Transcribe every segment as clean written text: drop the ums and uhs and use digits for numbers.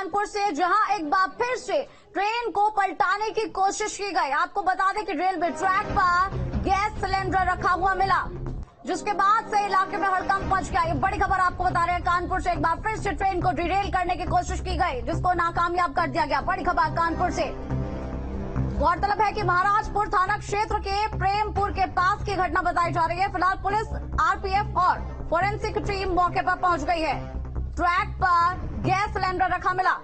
कानपुर से, जहां एक बार फिर से ट्रेन को पलटाने की कोशिश की गई। आपको बता दें कि रेलवे ट्रैक पर गैस सिलेंडर रखा हुआ मिला, जिसके बाद से इलाके में हड़कंप मच गया। ये बड़ी खबर आपको बता रहे हैं, कानपुर से एक बार फिर से ट्रेन को डिरेल करने की कोशिश की गई, जिसको नाकामयाब कर दिया गया। बड़ी खबर कानपुर से। गौरतलब है कि महाराजपुर थाना क्षेत्र के प्रेमपुर के पास की घटना बताई जा रही है। फिलहाल पुलिस, आरपीएफ और फोरेंसिक टीम मौके पर पहुंच गई है। ट्रैक पर गैस सिलेंडर रखा मिला,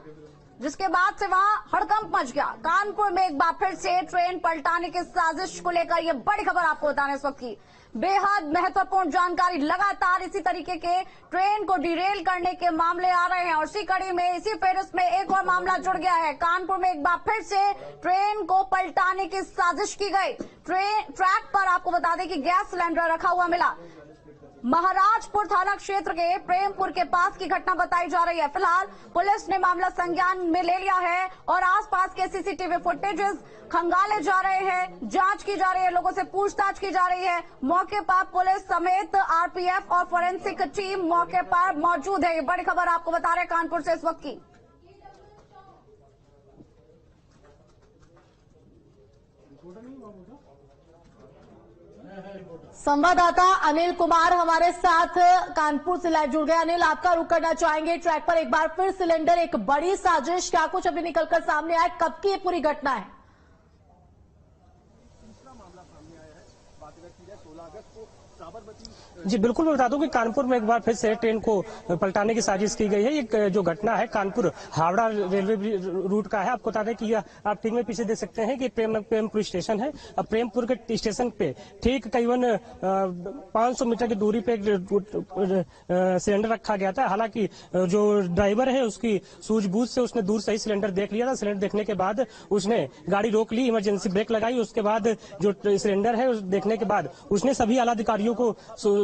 जिसके बाद से वहां हड़कंप मच गया। कानपुर में एक बार फिर से ट्रेन पलटाने की साजिश को लेकर ये बड़ी खबर आपको बताने इस वक्त की। बेहद महत्वपूर्ण जानकारी। लगातार इसी तरीके के ट्रेन को डिरेल करने के मामले आ रहे हैं और इसी कड़ी में, इसी फेरस में एक और मामला जुड़ गया है। कानपुर में एक बार फिर से ट्रेन को पलटाने की साजिश की गई। ट्रैक पर आपको बता दें कि गैस सिलेंडर रखा हुआ मिला। महाराजपुर थाना क्षेत्र के प्रेमपुर के पास की घटना बताई जा रही है। फिलहाल पुलिस ने मामला संज्ञान में ले लिया है और आसपास के सीसीटीवी फुटेजेस खंगाले जा रहे हैं, जांच की जा रही है, लोगों से पूछताछ की जा रही है। मौके पर पुलिस समेत आरपीएफ और फोरेंसिक टीम मौके पर मौजूद है। ये बड़ी खबर आपको बता रहे हैं कानपुर से इस वक्त की। संवाददाता अनिल कुमार हमारे साथ कानपुर से लाइव जुड़ गए। अनिल, आपका रुख करना चाहेंगे। ट्रैक पर एक बार फिर सिलेंडर, एक बड़ी साजिश, क्या कुछ अभी निकलकर सामने आया? कब की ये पूरी घटना है? जी बिल्कुल, मैं बता दूं कि कानपुर में एक बार फिर से ट्रेन को पलटाने की साजिश की गई है। ये जो घटना है कानपुर हावड़ा रेलवे रूट का है। आपको बता दें कि आप ठीक में पीछे देख सकते हैं कि प्रेमपुर स्टेशन है। अब प्रेमपुर के स्टेशन पे ठीक करीबन 500 मीटर की दूरी पे सिलेंडर रखा गया था। हालांकि जो ड्राइवर है उसकी सूझबूझ से उसने दूर से ही सिलेंडर देख लिया था। सिलेंडर देखने के बाद उसने गाड़ी रोक ली, इमरजेंसी ब्रेक लगाई। उसके बाद जो सिलेंडर है देखने के बाद उसने सभी आला अधिकारियों को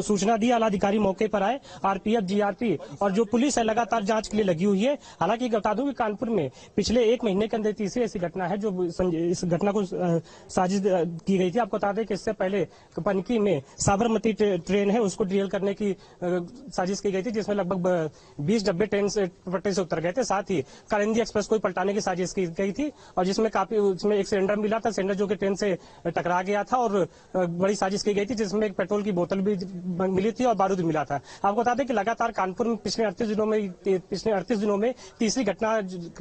सूचना दी। आला अधिकारी मौके पर आए। आरपीएफ, जीआरपी और जो पुलिस है लगातार जांच के लिए लगी हुई है। हालांकि बता दूं कि कानपुर में पिछले 1 महीने के अंदर तीसरी ऐसी घटना है जो इस घटना को साजिश की गई थी। आपको बता दें कि इससे पहले पनकी में साबरमती ट्रेन है उसको डिरेल करने की साजिश की गई थी, जिसमें लगभग 20 डब्बे ट्रेन से पटरी से उतर गए थे। साथ ही कालिंदी एक्सप्रेस को पलटाने की साजिश की गई थी और जिसमें काफी उसमें एक सिलेंडर मिला था, सिलेंडर जो कि ट्रेन से टकरा गया था और बड़ी साजिश की गई थी, जिसमें एक पेट्रोल की बोतल भी मिली थी और बारूद मिला था। आपको बता दें कि लगातार कानपुर में पिछले 38 दिनों में तीसरी घटना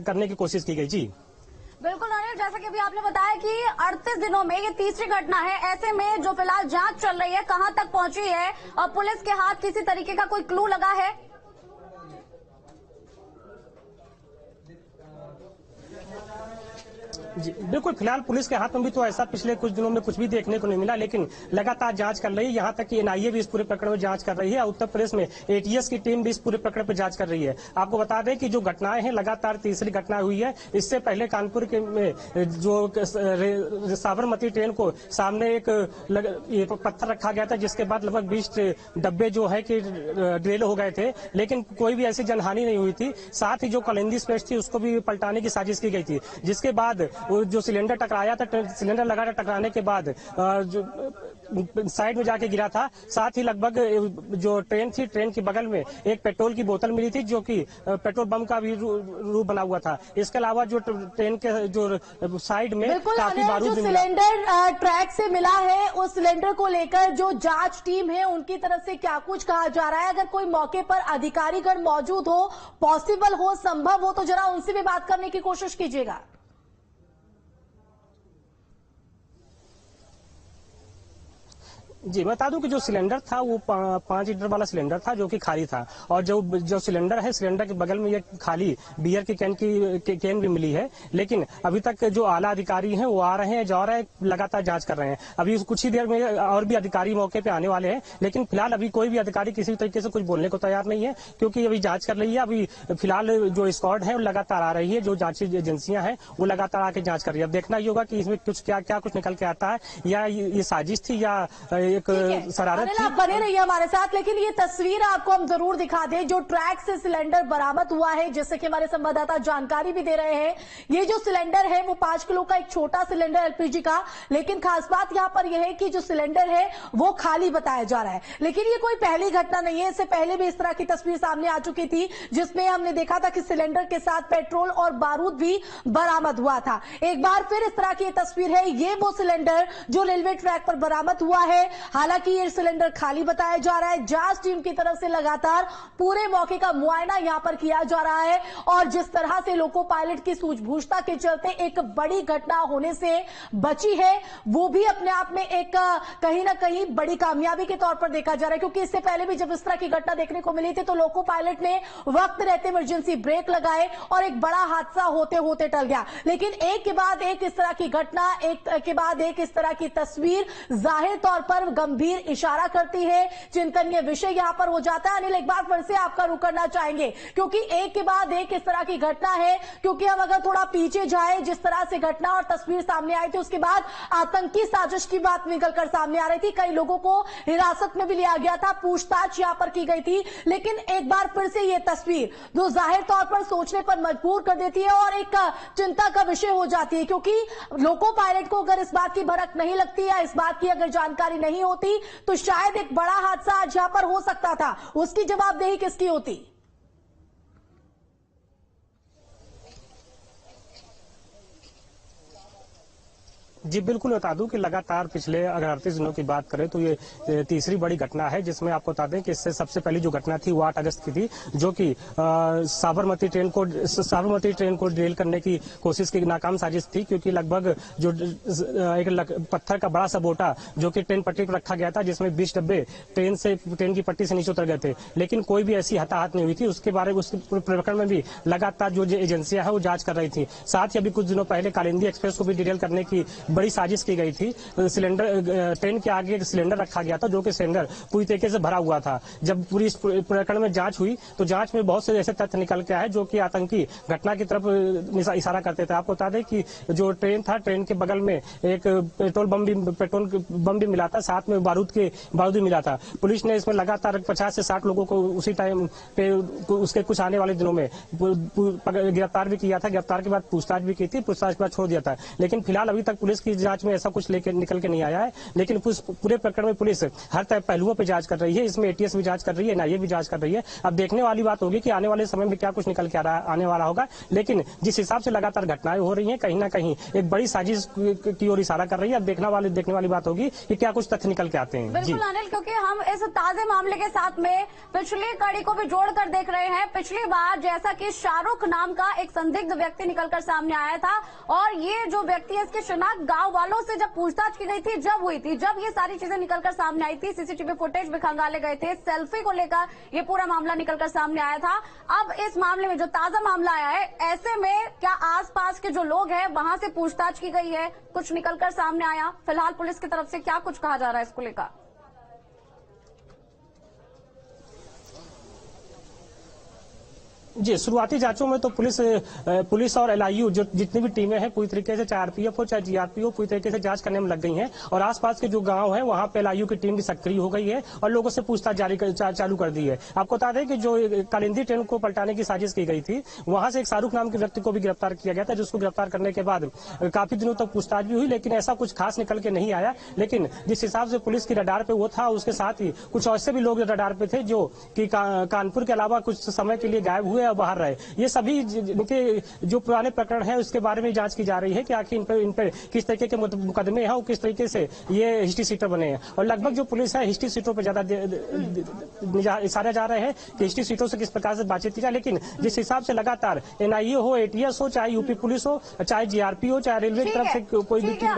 करने की कोशिश की गई। जी बिल्कुल अनिल, जैसा कि अभी आपने बताया कि 38 दिनों में ये तीसरी घटना है। ऐसे में जो फिलहाल जांच चल रही है कहां तक पहुंची है और पुलिस के हाथ किसी तरीके का कोई क्लू लगा है? जी बिल्कुल, फिलहाल पुलिस के हाथ में भी तो ऐसा पिछले कुछ दिनों में कुछ भी देखने को नहीं मिला, लेकिन लगातार जांच कर रही है। यहाँ तक कि एनआईए भी इस पूरे प्रकरण में जांच कर रही है। उत्तर प्रदेश में एटीएस की टीम भी इस पूरे प्रकरण पर जांच कर रही है। आपको बता दें कि जो घटनाएं हैं लगातार तीसरी घटना हुई है। इससे पहले कानपुर के में जो साबरमती ट्रेन को सामने एक पत्थर रखा गया था, जिसके बाद लगभग 20 डब्बे जो है कि डिरेल हो गए थे, लेकिन कोई भी ऐसी जनहानि नहीं हुई थी। साथ ही जो कालिंदी एक्सप्रेस थी उसको भी पलटाने की साजिश की गई थी, जिसके बाद जो सिलेंडर टकराया था, सिलेंडर लगातार टकराने के बाद जो साइड में जाके गिरा था। साथ ही लगभग जो ट्रेन थी, ट्रेन के बगल में एक पेट्रोल की बोतल मिली थी, जो कि पेट्रोल बम का भी रूप बना हुआ था। इसके अलावा जो ट्रेन के जो साइड में काफी बारूद जो सिलेंडर ट्रैक से मिला है, उस सिलेंडर को लेकर जो जांच टीम है उनकी तरफ से क्या कुछ कहा जा रहा है? अगर कोई मौके पर अधिकारीगण मौजूद हो, पॉसिबल हो, संभव हो, तो जरा उनसे भी बात करने की कोशिश कीजिएगा। जी बता दूं कि जो सिलेंडर था वो 5 लीटर वाला सिलेंडर था, जो कि खाली था। और जो सिलेंडर है, सिलेंडर के बगल में ये खाली बियर की कैन भी मिली है। लेकिन अभी तक जो आला अधिकारी हैं वो आ रहे हैं, जा रहे हैं, लगातार जांच कर रहे हैं। अभी कुछ ही देर में और भी अधिकारी मौके पे आने वाले हैं, लेकिन फिलहाल अभी कोई भी अधिकारी किसी तरीके से कुछ बोलने को तैयार नहीं है, क्योंकि अभी जांच कर रही है। अभी फिलहाल जो स्क्वाड है वो लगातार आ रही है, जो जांची एजेंसियां हैं वो लगातार आके जांच कर रही है। अब देखना ही होगा कि इसमें क्या कुछ निकल के आता है, या ये साजिश थी या एक शरारत थी। आप बने रहिए हमारे साथ, लेकिन ये तस्वीर आपको हम जरूर दिखा दें जो ट्रैक से सिलेंडर बरामद हुआ है, जैसे कि हमारे संवाददाता जानकारी भी दे रहे हैं। ये जो सिलेंडर है वो 5 किलो का एक छोटा सिलेंडर एलपीजी का, लेकिन खास बात यहां पर यह है कि जो सिलेंडर है वो खाली बताया जा रहा है। लेकिन ये कोई पहली घटना नहीं है, इससे पहले भी इस तरह की तस्वीर सामने आ चुकी थी जिसमें हमने देखा था कि सिलेंडर के साथ पेट्रोल और बारूद भी बरामद हुआ था। एक बार फिर इस तरह की तस्वीर है, ये वो सिलेंडर जो रेलवे ट्रैक पर बरामद हुआ है। हालांकि ये सिलेंडर खाली बताया जा रहा है। जांच टीम की तरफ से लगातार पूरे मौके का मुआयना यहां पर किया जा रहा है और जिस तरह से लोको पायलट की सूझबूझता के चलते एक बड़ी घटना होने से बची है, वो भी अपने आप में एक कहीं ना कहीं बड़ी कामयाबी के तौर पर देखा जा रहा है। क्योंकि इससे पहले भी जब इस तरह की घटना देखने को मिली थी तो लोको पायलट ने वक्त रहते इमरजेंसी ब्रेक लगाए और एक बड़ा हादसा होते होते टल गया। लेकिन एक के बाद एक इस तरह की घटना, एक के बाद एक इस तरह की तस्वीर जाहिर तौर पर गंभीर इशारा करती है, चिंतनीय विषय यहां पर हो जाता है। अनिल, एक बार फिर से आपका रुख करना चाहेंगे क्योंकि एक के बाद एक इस तरह की घटना है। क्योंकि हम अगर थोड़ा पीछे जाए, जिस तरह से घटना और तस्वीर सामने आई थी उसके बाद आतंकी साजिश की बात निकलकर सामने आ रही थी। कई लोगों को हिरासत में भी लिया गया था, पूछताछ यहां पर की गई थी। लेकिन एक बार फिर से यह तस्वीर जो जाहिर तौर पर सोचने पर मजबूर कर देती है और एक चिंता का विषय हो जाती है। क्योंकि लोको पायलट को अगर इस बात की भनक नहीं लगती या इस बात की अगर जानकारी नहीं होती तो शायद एक बड़ा हादसा आज यहां पर हो सकता था। उसकी जवाबदेही किसकी होती? जी बिल्कुल, बता दूं कि लगातार पिछले अगर 38 दिनों की बात करें तो ये तीसरी बड़ी घटना है जिसमें आपको बता दें कि इससे सबसे पहली जो घटना थी वो 8 अगस्त की थी, जो कि साबरमती ट्रेन को डिरेल करने की कोशिश की नाकाम साजिश थी। क्योंकि लगभग जो एक पत्थर का बड़ा सा बोटा जो कि ट्रेन पट्टी पर रखा गया था जिसमें 20 डब्बे ट्रेन की पट्टी से नीचे उतर गए थे, लेकिन कोई भी ऐसी हताहत नहीं हुई थी। उसके बारे में, उस प्रकरण में भी लगातार जो एजेंसियां हैं वो जांच कर रही थी। साथ ही अभी कुछ दिनों पहले कालिंदी एक्सप्रेस को भी डिरेल करने की बड़ी साजिश की गई थी। सिलेंडर ट्रेन के आगे एक सिलेंडर रखा गया था जो कि सिलेंडर पूरी तरीके से भरा हुआ था। जब पूरी इस प्रकरण में जांच हुई तो जांच में बहुत से ऐसे तथ्य निकल के आए जो कि आतंकी घटना की तरफ इशारा करते थे। आपको बता दें कि जो ट्रेन था, ट्रेन के बगल में एक पेट्रोल बम भी मिला था, साथ में बारूद भी मिला था। पुलिस ने इसमें लगातार 50 से 60 लोगों को उसी टाइम पे उसके कुछ आने वाले दिनों में गिरफ्तार भी किया था। गिरफ्तार के बाद पूछताछ भी की थी, पूछताछ के बाद छोड़ दिया था। लेकिन फिलहाल अभी तक पुलिस की जांच में ऐसा कुछ निकल के नहीं आया है। लेकिन पूरे प्रकरण में पुलिस हर पहलुओं पर जांच कर रही है। इसमें एटीएस भी जांच कर रही है, एनआईए भी जांच कर रही है। अब देखने वाली बात होगी कि आने वाले समय में क्या कुछ निकल के आने वाला होगा। लेकिन जिस हिसाब से लगातार घटनाएं हो रही हैं, कहीं ना कहीं एक बड़ी साजिश की ओर इशारा कर रही है। अब देखने वाली बात होगी कि क्या कुछ तथ्य निकल के आते हैं। बिल्कुल अनिल, क्योंकि हम इस ताजे मामले के साथ में पिछली कड़ी को भी जोड़कर देख रहे हैं। पिछली बार जैसा कि शाहरुख नाम का एक संदिग्ध व्यक्ति निकलकर सामने आया था और ये जो व्यक्ति है इसकी शिनाख्त गांव वालों से जब पूछताछ की गई थी, जब हुई थी, जब ये सारी चीजें निकलकर सामने आई थी, सीसीटीवी फुटेज भी खंगाले गए थे, सेल्फी को लेकर ये पूरा मामला निकलकर सामने आया था। अब इस मामले में जो ताजा मामला आया है, ऐसे में क्या आसपास के जो लोग हैं वहां से पूछताछ की गई है, कुछ निकलकर सामने आया? फिलहाल पुलिस की तरफ से क्या कुछ कहा जा रहा है इसको लेकर? जी, शुरुआती जांचों में तो पुलिस और एलआईयू जो जितनी भी टीमें हैं पूरी तरीके से, चाहे आरपीएफ हो चाहे जीआरपी हो, पूरी तरीके से जांच करने में लग गई हैं। और आसपास के जो गांव हैं वहां पे एलआईयू की टीम भी सक्रिय हो गई है और लोगों से पूछताछ चालू कर दी है। आपको बता दें कि जो कालिंदी ट्रेन को पलटाने की साजिश की गई थी, वहां से एक शाहरुख नाम के व्यक्ति को भी गिरफ्तार किया गया था, जिसको गिरफ्तार करने के बाद काफी दिनों तक पूछताछ भी हुई, लेकिन ऐसा कुछ खास निकल के नहीं आया। लेकिन जिस हिसाब से पुलिस की रडार पे वो था, उसके साथ ही कुछ ऐसे भी लोग रडार पे थे जो कि कानपुर के अलावा कुछ समय के लिए गायब हुए और बाहर रहे। ये सभी इनके जो पुराने प्रकरण है उसके बारे में जांच की जा रही है कि आखिर इन पर किस तरीके के मुकदमे हैं और किस तरीके से ये हिस्ट्री सीटर बने हैं। और लगभग जो पुलिस है हिस्ट्री सीटों पर ज्यादा इशारा जा रहे हैं कि हिस्ट्री सीटों से किस प्रकार से बातचीत की जाए। लेकिन जिस हिसाब से लगातार एनआईए हो, एटीएस हो, चाहे यूपी पुलिस हो, चाहे जीआरपी हो, चाहे रेलवे की तरफ से कोई भी टीम